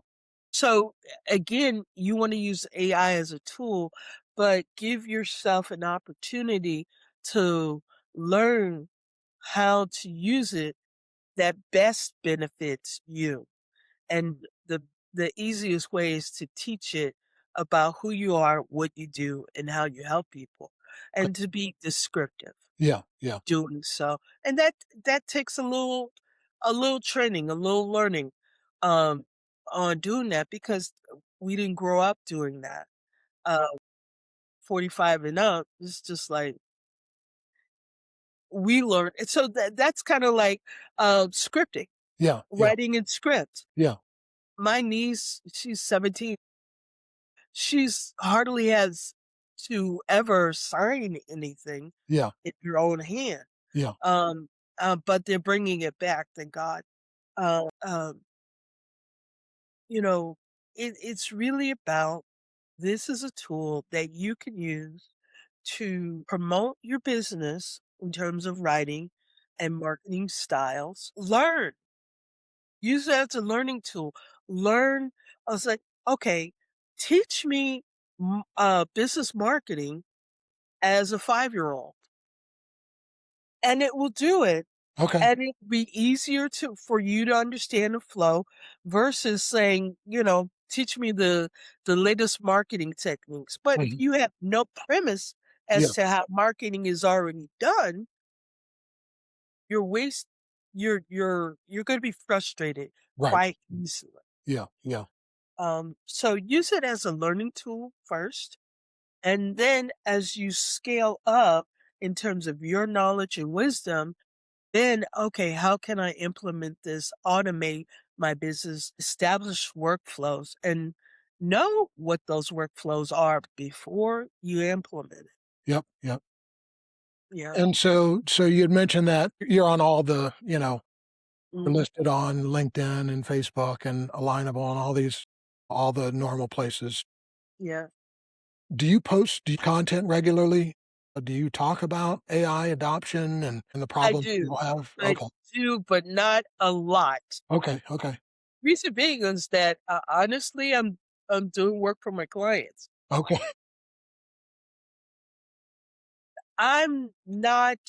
So again, you want to use AI as a tool, but give yourself an opportunity to learn how to use it that best benefits you. And the easiest way is to teach it about who you are, what you do, and how you help people, I and to be descriptive Yeah. Yeah. doing so. And that takes a little training, a little learning um on doing that because we didn't grow up doing that. Uh 45 and up, it's just like we learn. And so that's kind of like scripting, Yeah. Yeah. writing in script. Yeah. My niece, she's 17. She's hardly has to ever sign anything Yeah. in her own hand. Yeah. Um, but they're bringing it back, thank God. Uh, um, it's really about, this is a tool that you can use to promote your business in terms of writing and marketing styles. Learn, use it as a learning tool. Learn. I was like, okay, teach me business marketing as a 5-year-old, and it will do it, Okay. and it'll be easier for you to understand the flow versus saying, "Teach me the latest marketing techniques." But if Mhm. you have no premise as Yeah. to how marketing is already done, you're waste you're gonna be frustrated Right. quite easily. Yeah, yeah, So use it as a learning tool first, and then as you scale up in terms of your knowledge and wisdom, then, okay, how can I implement this, automate my business, establish workflows, and know what those workflows are before you implement it. yep, yep. Yeah. And so you'd mentioned that you're on all the, you're Mhm. listed on LinkedIn and Facebook and Alignable and all the normal places. Yeah. Do you content regularly? Do you talk about AI adoption and the I problems do. people have? I do, but not a lot. Okay, Reason being is that, honestly, I'm doing work for my clients. okay, I'm not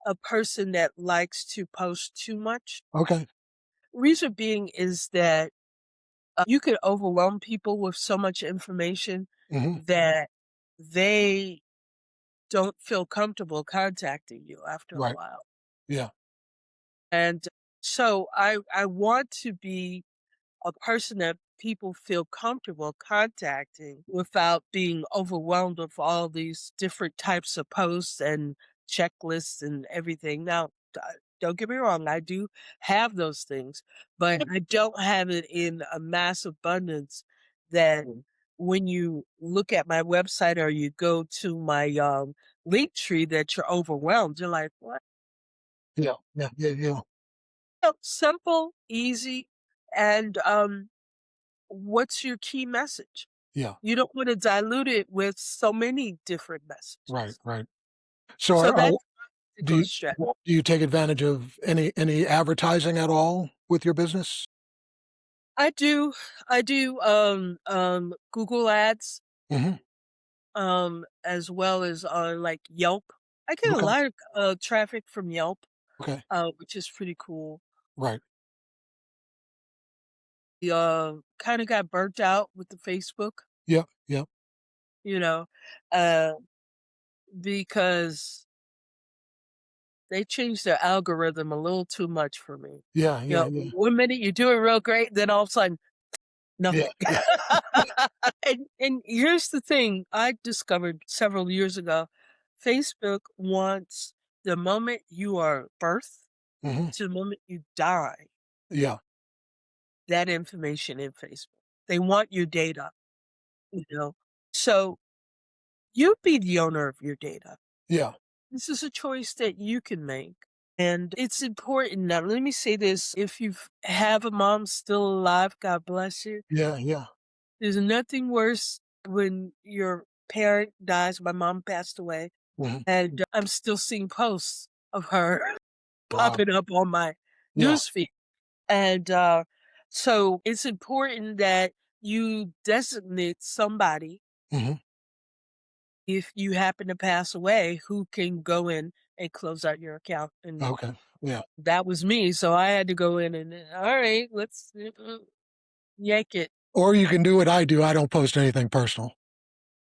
a person that likes to post too much. okay. Reason being is that, you could overwhelm people with so much information Mhm. that they don't feel comfortable contacting you after a Right. while. Yeah, And so I want to be a person that people feel comfortable contacting without being overwhelmed with all these different types of posts and checklists and everything. Now, don't get me wrong, I do have those things, but I don't have it in a mass abundance that when you look at my website or you go to my link tree that you're overwhelmed. You're like, what? yeah. No, simple, easy, and what's your key message? Yeah, You don't wanna dilute it with so many different right, messages. right. So So are that's the do go you strat. do you take advantage of any advertising at all with your business? I do Google Ads, Mhm. as well as on, like, Yelp. I get a Okay, lot of, traffic from Yelp, okay. which is pretty cool. Right. We, kinda got burnt out with the Facebook, Yep. you know, uh, because they changed their algorithm a little too much for me. Yeah, You know, yeah. one minute you're doing real great, then all of a sudden, Yeah, nothing. yeah. And here's the thing I discovered several years ago. Facebook wants the moment you are birthed Mhm. to the moment you die, Yeah, that information in Facebook. They want your data, you know? So you be the owner of your data. yeah, This is a choice that you can make. And it's important. Now, let me say this. If you have a mom still alive, God bless you. yeah. There's nothing worse when your parent dies. My mom passed away, Mhm. and I'm still seeing posts of her Wow. popping up on my Yeah. newsfeed. And so it's important that you designate somebody Mhm. if you happen to pass away who can go in and close out your account. And Okay. Yeah. that was me. So I had to go in and, all right, let's yank it. Or you can do what I do, I don't post anything personal.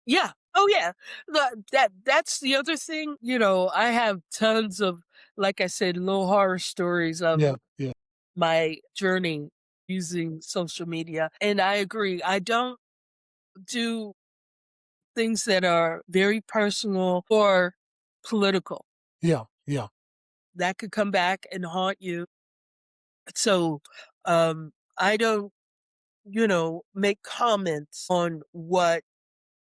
Yeah. Oh, yeah. That's the other thing, I have tons of, like I said, little horror stories of Yeah. my journey using social media, and I agree, I don't do things that are very personal or political. Yeah. That could come back and haunt you. So, I don't, make comments on what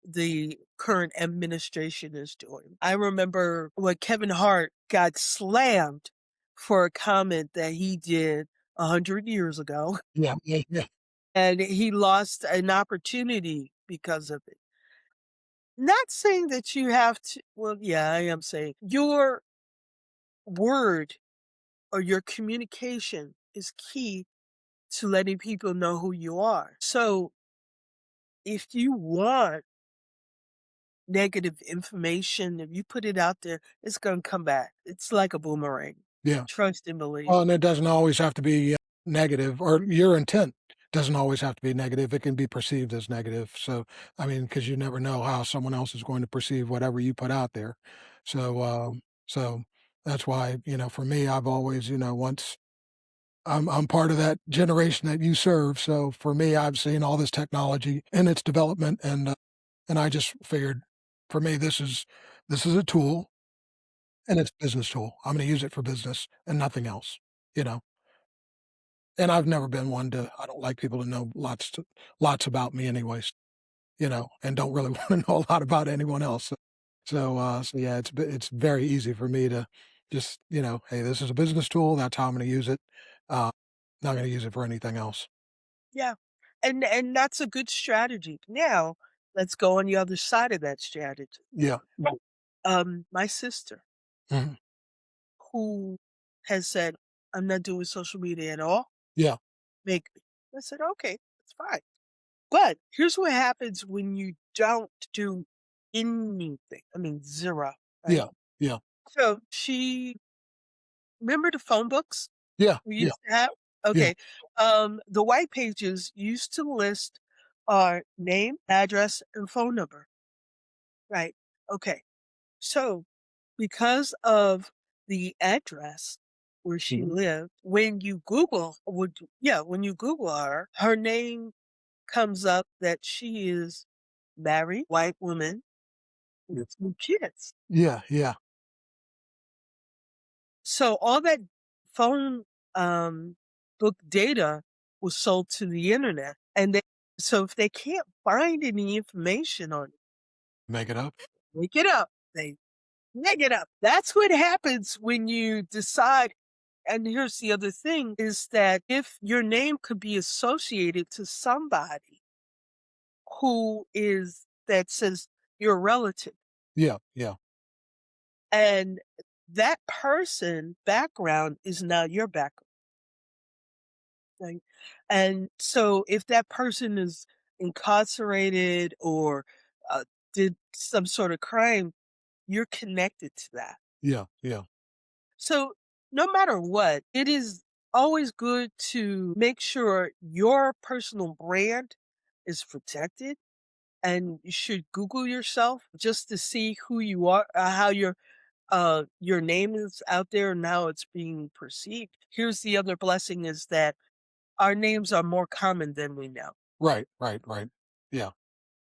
the current administration is doing. I remember when Kevin Hart got slammed for a comment that he did 100 years ago, Yeah. and he lost an opportunity because of it. Not saying that you have to, well, yeah, I am saying your word or your communication is key to letting people know who you are. So if you want negative information, if you put it out there, it's gonna come back. It's like a boomerang. Yeah. Trust and believe. Well, and it doesn't always have to be, negative, or your intent doesn't always have to be negative, it can be perceived as negative, so, I mean, because you never know how someone else is going to perceive whatever you put out there. So, That's why, for me, I've always, once I'm part of that generation that you serve. So for me, I've seen all this technology and its development, and I just figured, for me, this is a tool, and it's a business tool. I'm going to use it for business and nothing else. You know, and I've never been one to. I don't like people to know lots about me, anyways. And don't really want to know a lot about anyone else. So yeah, it's very easy for me to just, hey, this is a business tool. That's how I'm going to use it. Uh, not going to use it for anything else. Yeah. And that's a good strategy. Now, let's go on the other side of that strategy. Yeah. Right. My sister, Mhm. who has said, "I'm not doing social media at all, Yeah. make me." I said, "Okay, that's fine." But here's what happens when you don't do anything. I mean, 0, right? Yeah. Yeah. So she remember the phone books Yeah. we Yeah. used to have? Yeah. Okay. The white pages used to list our name, address, and phone number, right? Okay. So because of the address where she Mhm. lived, when you Google her, her name comes up that she is married, white woman with 2 kids. Yeah. Yeah. So all that phone, book data was sold to the internet, and if they can't find any information on it, Make it up. make it up. They make it up. That's what happens when you decide. And here's the other thing is that if your name could be associated to somebody that says you're a relative, Yeah. Yeah. and that person background is now your background. Right? And so if that person is incarcerated or did some sort of crime, you're connected to that. Yeah. Yeah. So no matter what, it is always good to make sure your personal brand is protected. And you should Google yourself just to see who you are, how your name is out there and how it's being perceived. Here's the other blessing is that our names are more common than we know. Right. Right. Right. Yeah.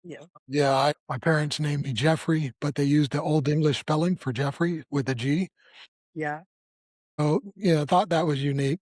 Yeah. Yeah. My parents named me Jeffrey, but they used the old English spelling for Jeffrey with a G. Yeah. So, thought that was unique.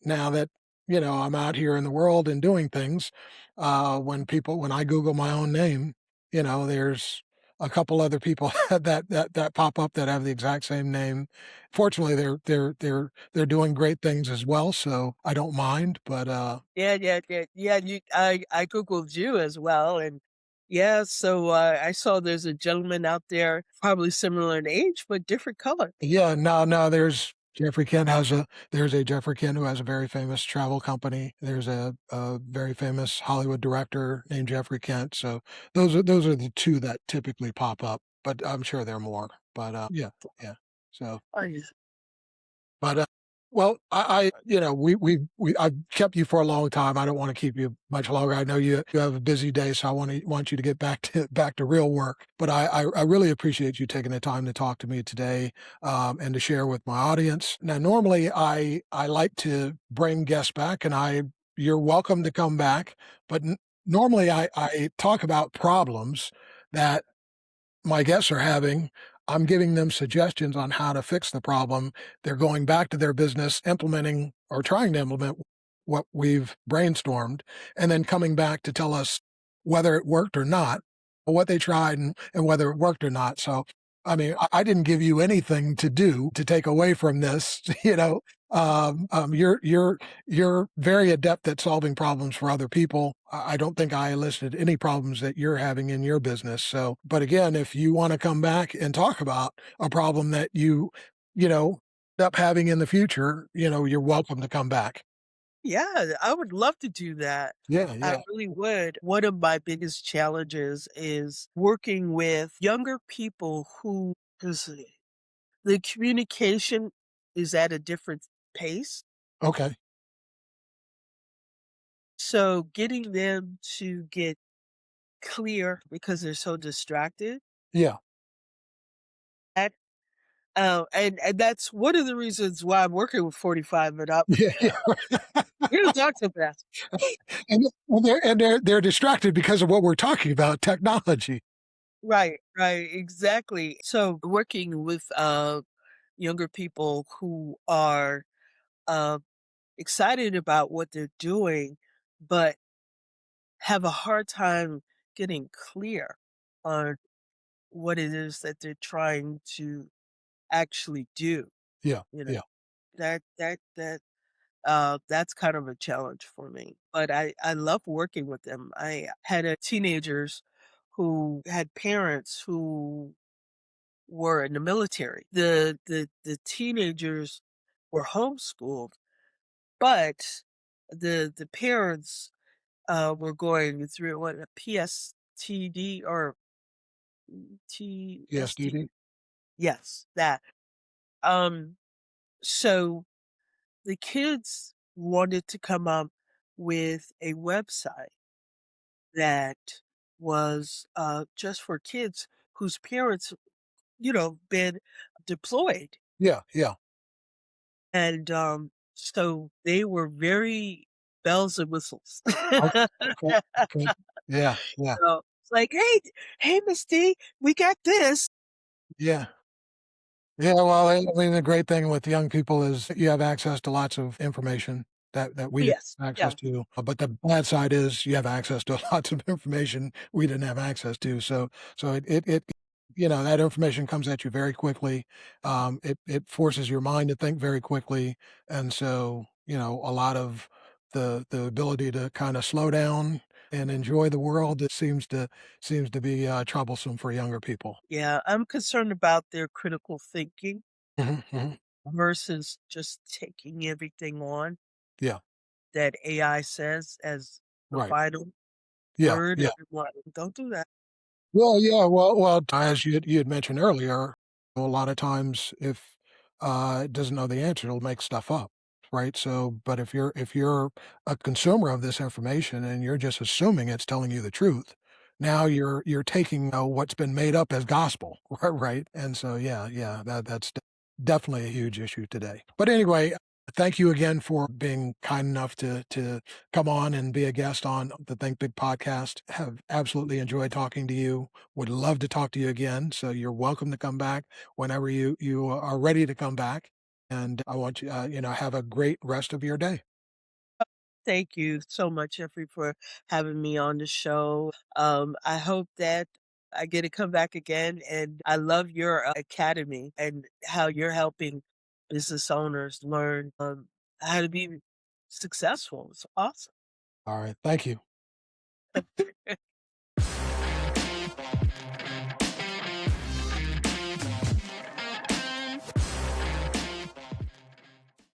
Now that, I'm out here in the world and doing things, when I Google my own name, there's a couple other people that pop up that have the exact same name. Fortunately, they're doing great things as well, so I don't mind. But Yeah, yeah, yeah, yeah, I Googled you as well, and yeah, so, I saw there's a gentleman out there, probably similar in age, but different color. yeah, no, there's a Jeffrey Kent who has a very famous travel company. There's a very famous Hollywood director named Jeffrey Kent. So those are the 2 that typically pop up, but I'm sure there are more. But, yeah, yeah. So Oh, yeah. but, well, I've kept you for a long time. I don't wanna keep you much longer. I know you have a busy day, so I want you to get back to real work. But I really appreciate you taking the time to talk to me today, and to share with my audience. Now, normally, I like to bring guests back, and you're welcome to come back, but normally, I talk about problems that my guests are having. I'm giving them suggestions on how to fix the problem. They're going back to their business, implementing or trying to implement what we've brainstormed, and then coming back to tell us whether it worked or not, or what they tried and whether it worked or not. So, I mean, I didn't give you anything to do to take away from this. You're very adept at solving problems for other people. I don't think I listed any problems that you're having in your business. So, but again, if you want to come back and talk about a problem that you know, end up having in the future, you're welcome to come back. Yeah, I would love to do that. Yeah, I yeah. really would. One of my biggest challenges is working with younger people who 'cause the communication is at a different pace. Okay. So getting them to get clear because they're so distracted. Yeah. And that's one of the reasons why I'm working with 45 and up. Yeah, yeah. You don't talk so fast. And they're distracted because of what we're talking about, technology. Right, right, exactly. So working with younger people who are uh, excited about what they're doing, but have a hard time getting clear on what it is that they're trying to actually do. Yeah, You know, yeah, that's kind of a challenge for me. But I love working with them. I had teenagers who had parents who were in the military. The teenagers were homeschooled, but the parents were going through what a PSTD or TSD. PSDD. Yes, that. Um, so the kids wanted to come up with a website that was just for kids whose parents, been deployed. Yeah, yeah. And so they were very bells and whistles. Oh, okay, okay. Yeah, yeah, So it's like, hey, Miss D, we got this. yeah. Yeah, well, I mean, the great thing with young people is you have access to lots of information that we didn't Yes, have access yeah, to, but the bad side is you have access to lots of information we didn't have access to, so that information comes at you very quickly, it forces your mind to think very quickly, and so, a lot of the ability to kinda slow down and enjoy the world, it seems to be, troublesome for younger people. yeah. I'm concerned about their critical thinking Mhm, mhm. versus just taking everything on Yeah. that AI says as the Right. final Yeah, word. yeah. And what? Don't do that. Well, yeah, well, as you had mentioned earlier, a lot of times if, it doesn't know the answer, it'll make stuff up, right? So, but if you're a consumer of this information and you're just assuming it's telling you the truth, now you're taking, what's been made up as gospel, right? And so, yeah, yeah, that's definitely a huge issue today. But anyway, thank you again for being kind enough to come on and be a guest on the Think Big podcast. Have absolutely enjoyed talking to you. Would love to talk to you again. So you're welcome to come back whenever you are ready to come back. And I want you, have a great rest of your day. Thank you so much, Jeffrey, for having me on the show. I hope that I get to come back again. And I love your academy and how you're helping business owners learn how to be successful. It's awesome. All right. Thank you.